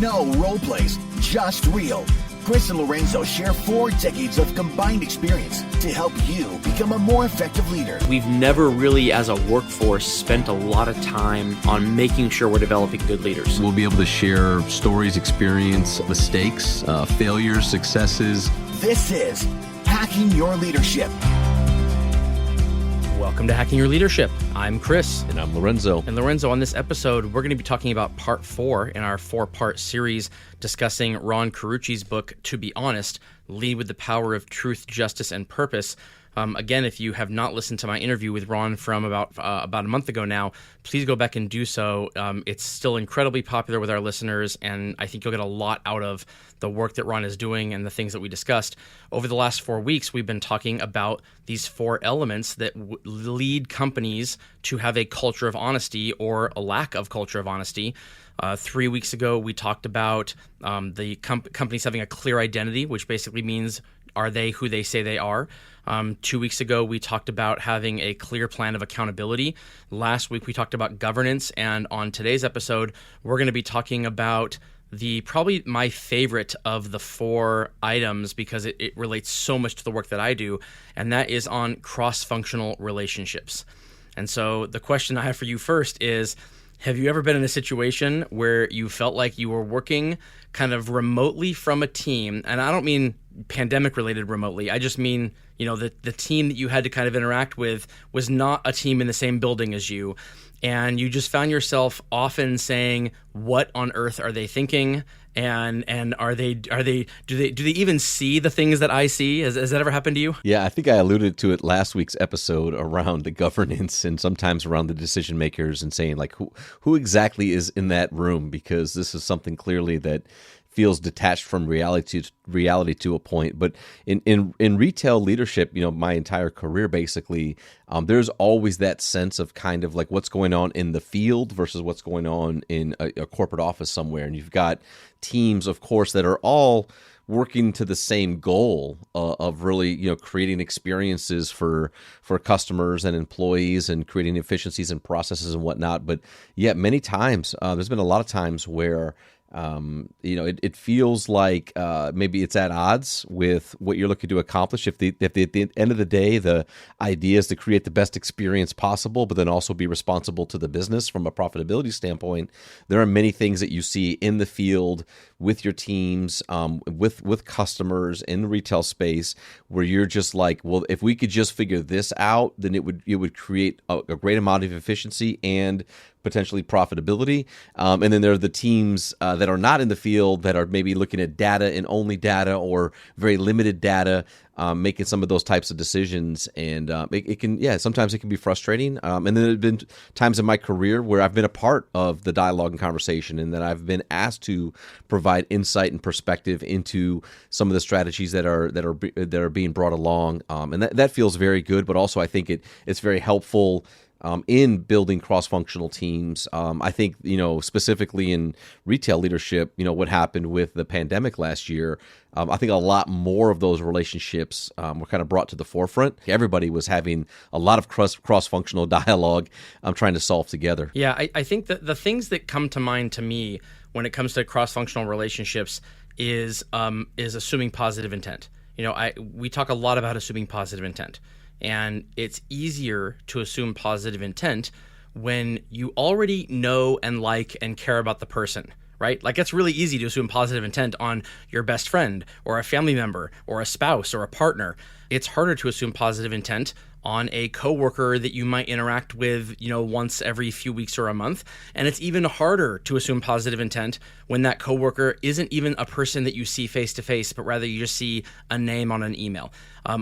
No role plays, just real. Chris and Lorenzo share 4 decades of combined experience to help you become a more effective leader. We've never really, as a workforce, spent a lot of time on making sure we're developing good leaders. We'll be able to share stories, experience, mistakes, failures, successes. This is Hacking Your Leadership. Welcome to Hacking Your Leadership. I'm Chris. And I'm Lorenzo. And Lorenzo, on this episode, we're going to be talking about part 4 in our 4-part series discussing Ron Carucci's book, To Be Honest, Lead with the Power of Truth, Justice, and Purpose. Again, if you have not listened to my interview with Ron from about a month ago now, please go back and do so. It's still incredibly popular with our listeners, and I think you'll get a lot out of the work that Ron is doing and the things that we discussed. Over the last 4 weeks, we've been talking about these 4 elements that lead companies to have a culture of honesty or a lack of culture of honesty. 3 weeks ago, we talked about the companies having a clear identity, which basically means, are they who they say they are? 2 weeks ago, we talked about having a clear plan of accountability. Last week, we talked about governance. And on today's episode, we're going to be talking about probably my favorite of the 4 items because it relates so much to the work that I do, and that is on cross-functional relationships. And so the question I have for you first is, have you ever been in a situation where you felt like you were working kind of remotely from a team? And I don't mean pandemic-related remotely. I just mean, the team that you had to kind of interact with was not a team in the same building as you. And you just found yourself often saying, what on earth are they thinking? And do they even see the things that I see? Has that ever happened to you? Yeah, I think I alluded to it last week's episode around the governance and sometimes around the decision makers and saying like who exactly is in that room, because this is something clearly that feels detached from reality to a point. But in retail leadership, my entire career basically, there's always that sense of kind of like what's going on in the field versus what's going on in a corporate office somewhere. And you've got teams, of course, that are all working to the same goal of really, creating experiences for customers and employees and creating efficiencies and processes and whatnot. But yet many times, there's been a lot of times where it feels like maybe it's at odds with what you're looking to accomplish. If at the end of the day, the idea is to create the best experience possible, but then also be responsible to the business from a profitability standpoint, there are many things that you see in the field with your teams, with customers in the retail space, where you're just like, well, if we could just figure this out, then it would create a great amount of efficiency and potentially profitability. And then there are the teams that are not in the field that are maybe looking at data and only data or very limited data, making some of those types of decisions. And sometimes it can be frustrating. And then there have been times in my career where I've been a part of the dialogue and conversation, and that I've been asked to provide insight and perspective into some of the strategies that are being brought along. And that feels very good, but also I think it's very helpful in building cross-functional teams. I think, specifically in retail leadership, what happened with the pandemic last year, I think a lot more of those relationships were kind of brought to the forefront. Everybody was having a lot of cross-functional dialogue trying to solve together. Yeah, I think that the things that come to mind to me when it comes to cross-functional relationships is assuming positive intent. We talk a lot about assuming positive intent. And it's easier to assume positive intent when you already know and like and care about the person, right? Like, it's really easy to assume positive intent on your best friend or a family member or a spouse or a partner. It's harder to assume positive intent on a coworker that you might interact with, once every few weeks or a month. And it's even harder to assume positive intent when that coworker isn't even a person that you see face to face, but rather you just see a name on an email.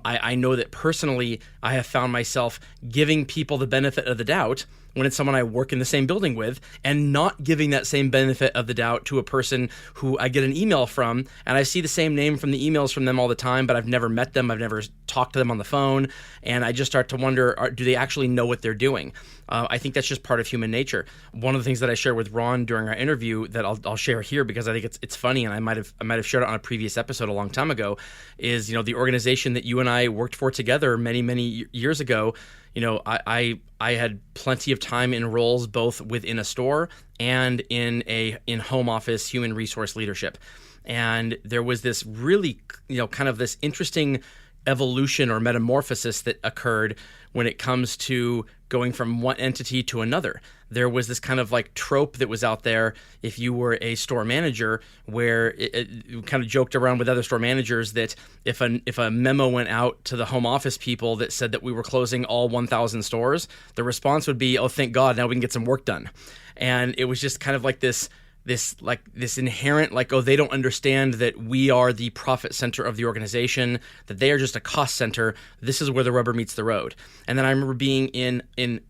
I know that personally, I have found myself giving people the benefit of the doubt when it's someone I work in the same building with, and not giving that same benefit of the doubt to a person who I get an email from, and I see the same name from the emails from them all the time, but I've never met them, I've never just talk to them on the phone, and I just start to wonder, do they actually know what they're doing? I think that's just part of human nature. One of the things that I shared with Ron during our interview that I'll share here because I think it's funny, and I might have shared it on a previous episode a long time ago, is the organization that you and I worked for together many years ago. I had plenty of time in roles both within a store and in home office human resource leadership, and there was this really kind of this interesting evolution or metamorphosis that occurred when it comes to going from one entity to another. There was this kind of like trope that was out there if you were a store manager, where it kind of joked around with other store managers that if a memo went out to the home office people that said that we were closing all 1,000 stores, the response would be, "Oh, thank God, now we can get some work done." And it was just kind of like this inherent, like, oh, they don't understand that we are the profit center of the organization, that they are just a cost center. This is where the rubber meets the road. And then I remember being in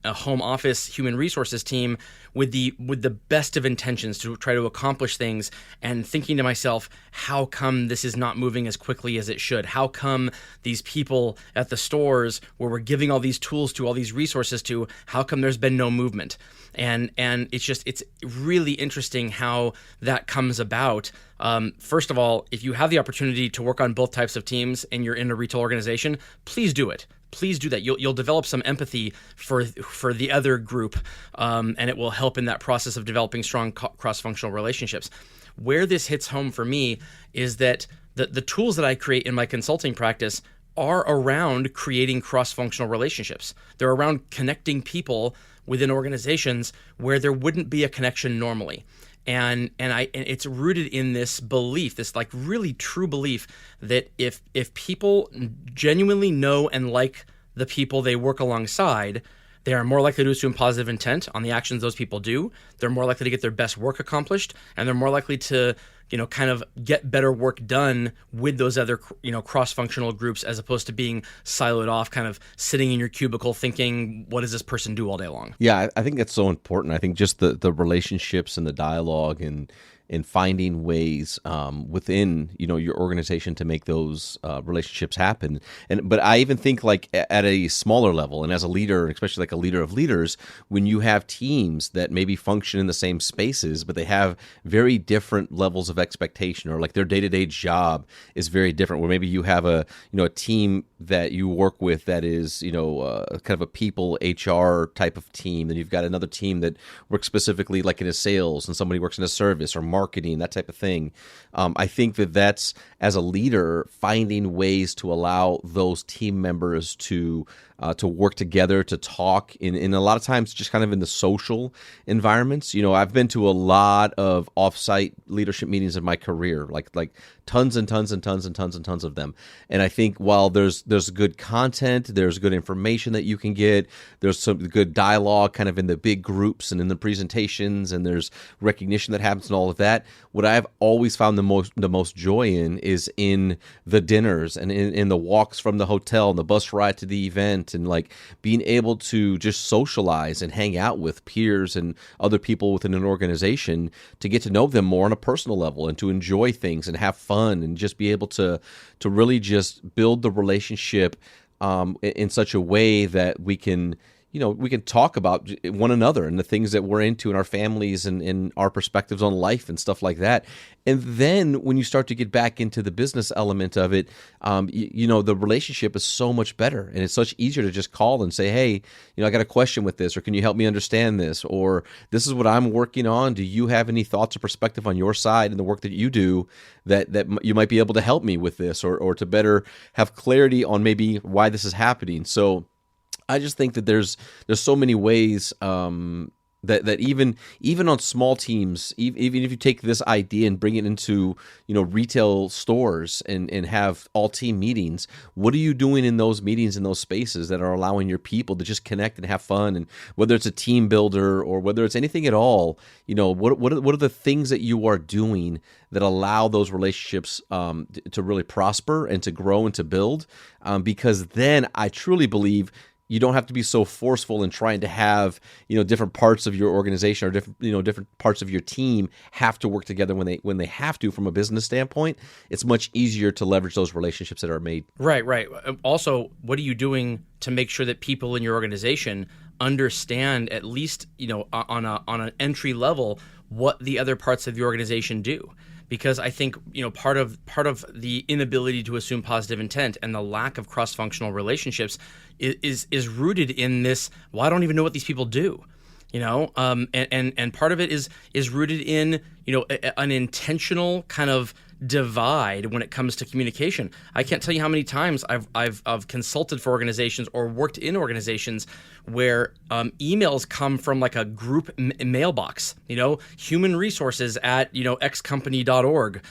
a home office human resources team with the best of intentions to try to accomplish things, and thinking to myself, how come this is not moving as quickly as it should? How come these people at the stores where we're giving all these tools to, all these resources to, how come there's been no movement? And it's really interesting how that comes about. First of all, if you have the opportunity to work on both types of teams and you're in a retail organization, please do it. Please do that. You'll develop some empathy for the other group, and it will help in that process of developing strong cross-functional relationships. Where this hits home for me is that the tools that I create in my consulting practice are around creating cross-functional relationships. They're around connecting people within organizations where there wouldn't be a connection normally. And it's rooted in this belief, this like really true belief that if people genuinely know and like the people they work alongside, they are more likely to assume positive intent on the actions those people do. They're more likely to get their best work accomplished, and they're more likely to kind of get better work done with those other cross-functional groups, as opposed to being siloed off, kind of sitting in your cubicle thinking, what does this person do all day long? Yeah, I think that's so important. I think just the relationships and the dialogue and finding ways within your organization to make those relationships happen. But I even think like at a smaller level, and as a leader, especially like a leader of leaders, when you have teams that maybe function in the same spaces, but they have very different levels of expectation, or like their day-to-day job is very different. Where maybe you have a team that you work with that is kind of a people HR type of team, then you've got another team that works specifically like in a sales, and somebody works in a service or marketing, that type of thing. I think that's, as a leader, finding ways to allow those team members to work together, to talk in a lot of times just kind of in the social environments. I've been to a lot of offsite leadership meetings in my career, like tons and tons and tons and tons and tons of them. And I think while there's good content, there's good information that you can get, there's some good dialogue kind of in the big groups and in the presentations, and there's recognition that happens and all of that. What I've always found the most joy in is in the dinners and in the walks from the hotel and the bus ride to the event, and like being able to just socialize and hang out with peers and other people within an organization, to get to know them more on a personal level and to enjoy things and have fun and just be able to really just build the relationship in such a way that we can talk about one another and the things that we're into in our families and our perspectives on life and stuff like that. And then when you start to get back into the business element of it, the relationship is so much better, and it's such easier to just call and say, hey, I got a question with this, or can you help me understand this, or this is what I'm working on. Do you have any thoughts or perspective on your side and the work that you do that you might be able to help me with this, or to better have clarity on maybe why this is happening? So I just think that there's so many ways that even on small teams, even if you take this idea and bring it into retail stores and have all team meetings, what are you doing in those meetings, in those spaces that are allowing your people to just connect and have fun? And whether it's a team builder or whether it's anything at all, what are the things that you are doing that allow those relationships to really prosper and to grow and to build? Because then I truly believe you don't have to be so forceful in trying to have, different parts of your organization or different parts of your team have to work together when they have to from a business standpoint. It's much easier to leverage those relationships that are made. Right. Also, what are you doing to make sure that people in your organization understand, at least, on an entry level, what the other parts of the organization do? Because I think, part of the inability to assume positive intent and the lack of cross-functional relationships is rooted in this, well, I don't even know what these people do. And part of it is rooted in, an intentional kind of divide when it comes to communication. I can't tell you how many times I've consulted for organizations or worked in organizations where emails come from like a group mailbox, human resources at, xcompany.org,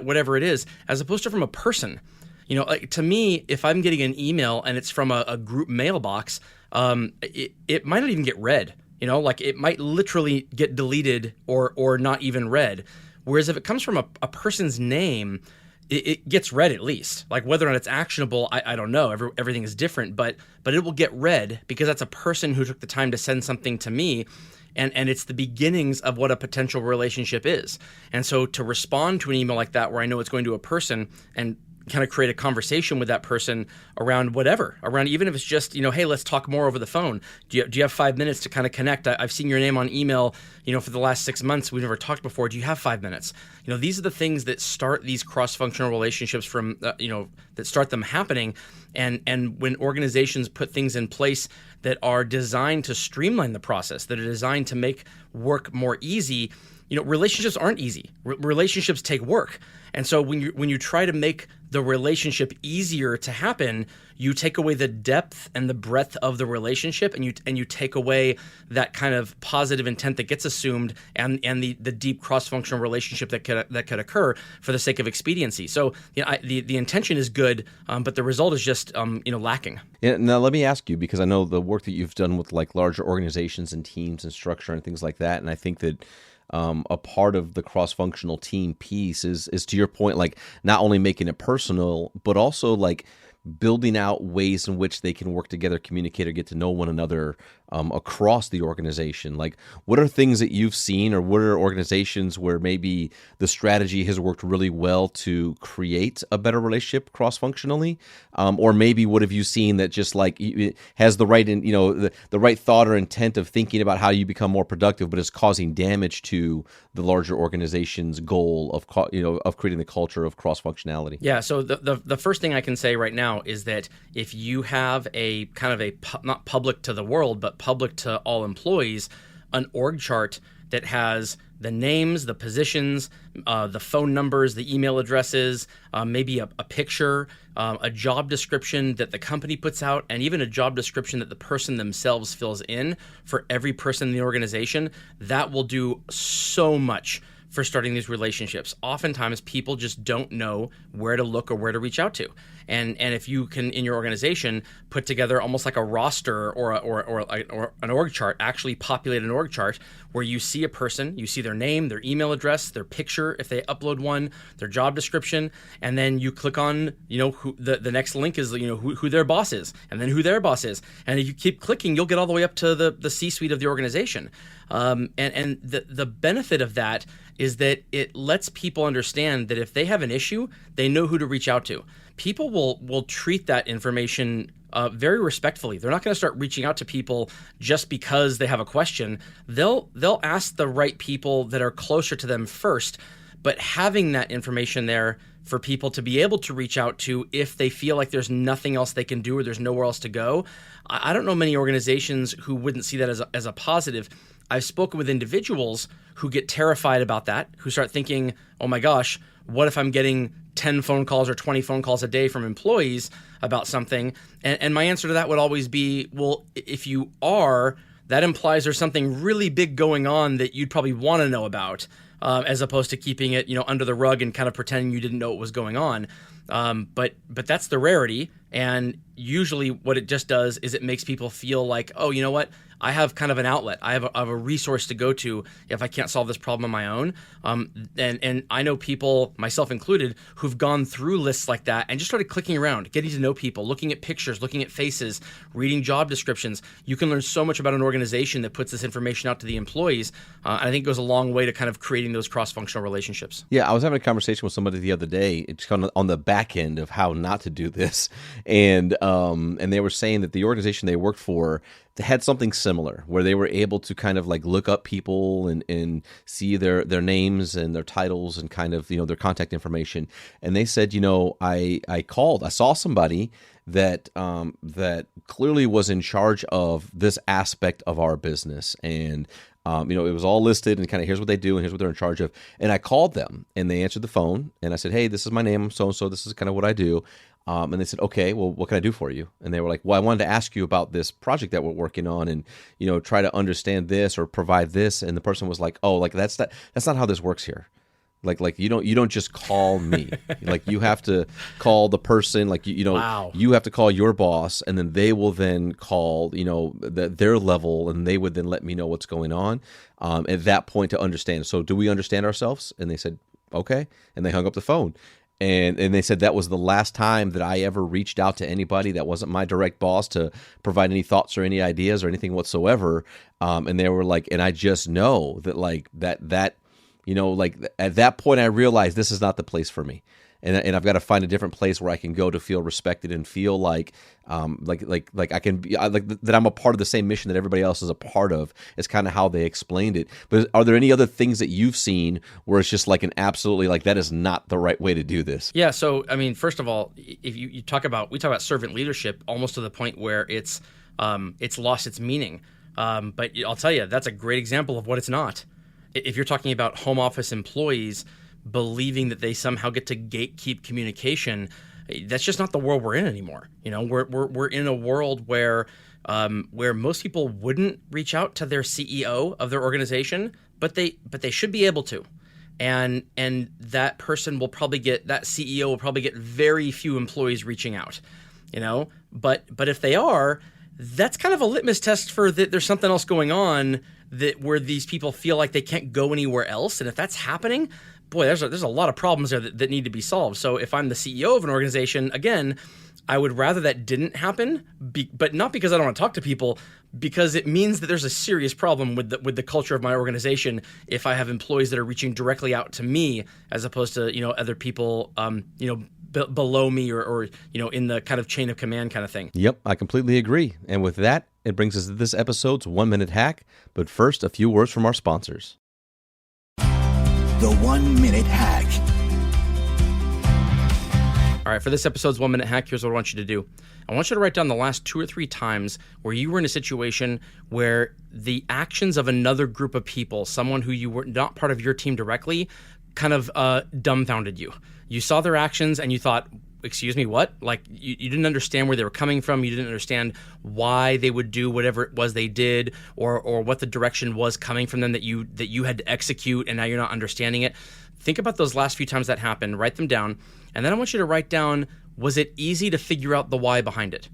whatever it is, as opposed to from a person. To me, if I'm getting an email and it's from a group mailbox, it might not even get read. It might literally get deleted or not even read. Whereas if it comes from a person's name, it gets read at least. Like whether or not it's actionable, I don't know. Everything is different, but it will get read because that's a person who took the time to send something to me, and it's the beginnings of what a potential relationship is. And so to respond to an email like that, where I know it's going to a person and kind of create a conversation with that person around even if it's just, hey, let's talk more over the phone. Do you have 5 minutes to kind of connect? I've seen your name on email, for the last 6 months. We've never talked before. Do you have 5 minutes? These are the things that start these cross-functional relationships from, that start them happening. And when organizations put things in place that are designed to streamline the process, that are designed to make work more easy, relationships aren't easy. Relationships take work. And so when you try to make the relationship easier to happen, you take away the depth and the breadth of the relationship, and you take away that kind of positive intent that gets assumed and the deep cross-functional relationship that could occur for the sake of expediency. So the intention is good, but the result is just lacking. Yeah, now let me ask you, because I know the work that you've done with like larger organizations and teams and structure and things like that, and I think that a part of the cross-functional team piece is to your point, like not only making it personal, but also like building out ways in which they can work together, communicate, or get to know one another across the organization. Like, what are things that you've seen, or what are organizations where maybe the strategy has worked really well to create a better relationship cross-functionally? Or maybe what have you seen that just like it has the right, the right thought or intent of thinking about how you become more productive, but is causing damage to the larger organization's goal of creating the culture of cross-functionality? Yeah. So the first thing I can say right now is that if you have a kind of not public to the world, but public to all employees, an org chart that has the names, the positions, the phone numbers, the email addresses, maybe a picture, a job description that the company puts out, and even a job description that the person themselves fills in for every person in the organization, that will do so much for starting these relationships. Oftentimes, people just don't know where to look or where to reach out to. And if you can, in your organization, put together almost like a roster or an org chart, actually populate an org chart where you see a person, you see their name, their email address, their picture, if they upload one, their job description, and then you click on, who the next link is, who their boss is, and then who their boss is. And if you keep clicking, you'll get all the way up to the C-suite of the organization. And the benefit of that is that it lets people understand that if they have an issue, they know who to reach out to. People will treat that information very respectfully. They're not going to start reaching out to people just because they have a question. They'll ask the right people that are closer to them first, but having that information there for people to be able to reach out to if they feel like there's nothing else they can do or there's nowhere else to go. I don't know many organizations who wouldn't see that as a positive. I've spoken with individuals who get terrified about that, who start thinking, oh my gosh, what if I'm getting 10 phone calls or 20 phone calls a day from employees about something? And my answer to that would always be, well, if you are, that implies there's something really big going on that you'd probably want to know about, as opposed to keeping it, under the rug and kind of pretending you didn't know what was going on. But that's the rarity. And usually what it just does is it makes people feel like, oh, you know what? I have kind of an outlet. I have a resource to go to if I can't solve this problem on my own. And I know people, myself included, who've gone through lists like that and just started clicking around, getting to know people, looking at pictures, looking at faces, reading job descriptions. You can learn so much about an organization that puts this information out to the employees. And I think it goes a long way to kind of creating those cross-functional relationships. Yeah, I was having a conversation with somebody the other day. It's kind of on the back end of how not to do this, and they were saying that the organization they worked for had something similar, where they were able to kind of like look up people and see their names and their titles and kind of, their contact information. And they said, I called, I saw somebody that clearly was in charge of this aspect of our business, and it was all listed and kind of here's what they do and here's what they're in charge of. And I called them and they answered the phone and I said, hey, this is my name, so-and-so, this is kind of what I do. And they said, okay, well, what can I do for you? And they were like, well, I wanted to ask you about this project that we're working on and, try to understand this or provide this. And the person was like, oh, like that's not how this works here. Like you don't just call me. Like you have to call the person. Like Wow. You have to call your boss, and then they will then call their level, and they would then let me know what's going on at that point to understand. So do we understand ourselves? And they said okay, and they hung up the phone. And they said that was the last time that I ever reached out to anybody that wasn't my direct boss to provide any thoughts or any ideas or anything whatsoever. And they were like, and I just know that like that. At that point, I realized this is not the place for me, and I've got to find a different place where I can go to feel respected and feel like I can be that I'm a part of the same mission that everybody else is a part of. It's kind of how they explained it. But are there any other things that you've seen where it's just like an absolutely like that is not the right way to do this? Yeah. So I mean, first of all, if we talk about servant leadership almost to the point where it's lost its meaning. But I'll tell you, that's a great example of what it's not. If you're talking about home office employees believing that they somehow get to gatekeep communication, that's just not the world we're in anymore. We're in a world where most people wouldn't reach out to their CEO of their organization, but they should be able to. And that person will probably that CEO will probably get very few employees reaching out. But if they are, that's kind of a litmus test for that there's something else going on where these people feel like they can't go anywhere else. And if that's happening, boy, there's a lot of problems there that need to be solved. So if I'm the CEO of an organization, again, I would rather that didn't happen, but not because I don't want to talk to people, because it means that there's a serious problem with the culture of my organization if I have employees that are reaching directly out to me as opposed to other people below me or in the kind of chain of command kind of thing. Yep, I completely agree. And with that, it brings us to this episode's 1 minute hack. But first, a few words from our sponsors. The 1 minute hack. All right, for this episode's 1 minute hack, here's what I want you to do. I want you to write down the last 2 or 3 times where you were in a situation where the actions of another group of people, someone who you were not part of your team directly, kind of dumbfounded you. You saw their actions and you thought, excuse me, what? Like you didn't understand where they were coming from. You didn't understand why they would do whatever it was they did, or what the direction was coming from them that you had to execute, and now you're not understanding it. Think about those last few times that happened. Write them down, and then I want you to write down: was it easy to figure out the why behind it?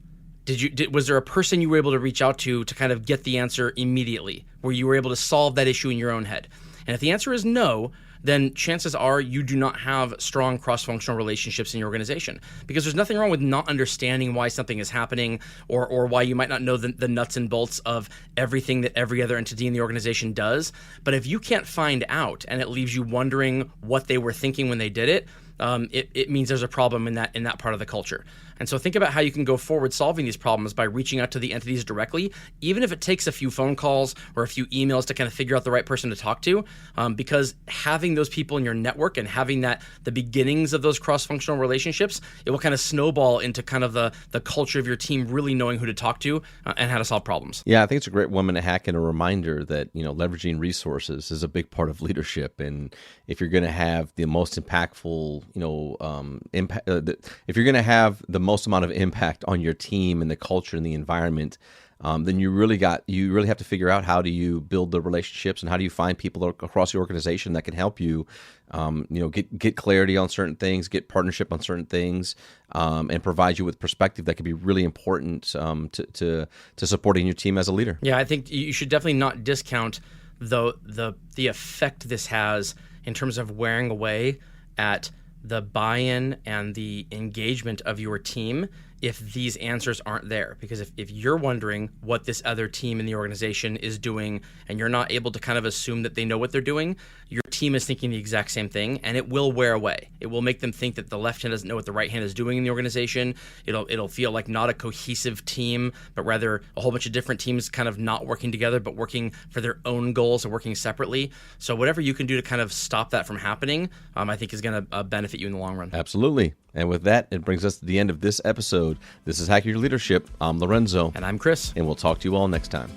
Was there a person you were able to reach out to kind of get the answer immediately, where you were able to solve that issue in your own head? And if the answer is no, then chances are you do not have strong cross-functional relationships in your organization, because there's nothing wrong with not understanding why something is happening or why you might not know the nuts and bolts of everything that every other entity in the organization does. But if you can't find out and it leaves you wondering what they were thinking when they did it, it means there's a problem in that part of the culture. And so think about how you can go forward solving these problems by reaching out to the entities directly, even if it takes a few phone calls or a few emails to kind of figure out the right person to talk to, because having those people in your network and having the beginnings of those cross-functional relationships, it will kind of snowball into kind of the culture of your team really knowing who to talk to and how to solve problems. Yeah, I think it's a great 1 minute hack and a reminder that leveraging resources is a big part of leadership. And if you're going to have the most impactful impact, if you're going to have the most amount of impact on your team and the culture and the environment, then you really have to figure out how do you build the relationships and how do you find people across the organization that can help you, get clarity on certain things, get partnership on certain things, and provide you with perspective that can be really important to supporting your team as a leader. Yeah, I think you should definitely not discount the effect this has in terms of wearing away at the buy-in and the engagement of your team if these answers aren't there. Because if you're wondering what this other team in the organization is doing and you're not able to kind of assume that they know what they're doing, your team is thinking the exact same thing, and it will wear away. It will make them think that the left hand doesn't know what the right hand is doing in the organization. It'll feel like not a cohesive team, but rather a whole bunch of different teams kind of not working together, but working for their own goals or working separately. So whatever you can do to kind of stop that from happening, I think is going to benefit you in the long run. Absolutely. And with that, it brings us to the end of this episode. This is Hack Your Leadership. I'm Lorenzo. And I'm Chris. And we'll talk to you all next time.